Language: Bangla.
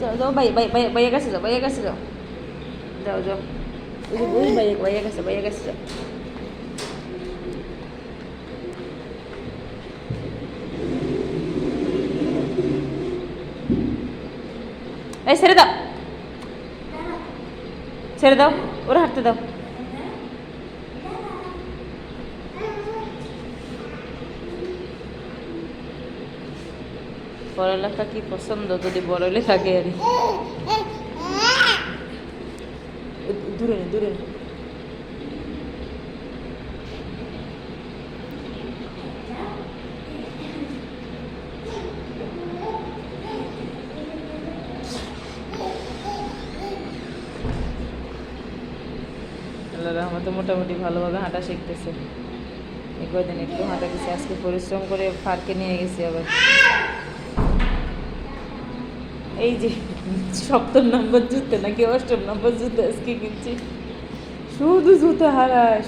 যাও যাও ভাইয়ের কাছে যাও ভাইয়ের কাছে যাও যাও যাও ওই ভাইয়ের কাছে যাও এই ছেড়ে দাও ওরা হাঁটতে দাও পড়ালেখা কি পছন্দ যদি বড় হলে থাকে আর দূরে নে আল্লাহ রহমতে মোটামুটি ভালোভাবে হাঁটা শিখতেছে এই কয়দিন একটু হাঁটা গেছে আজকে পরিশ্রম করে পার্কে নিয়ে গেছি আবার এই যে 7 নম্বর জুতো নাকি 8 নম্বর জুতো আজকে কিনছি শুধু জুতো হারায়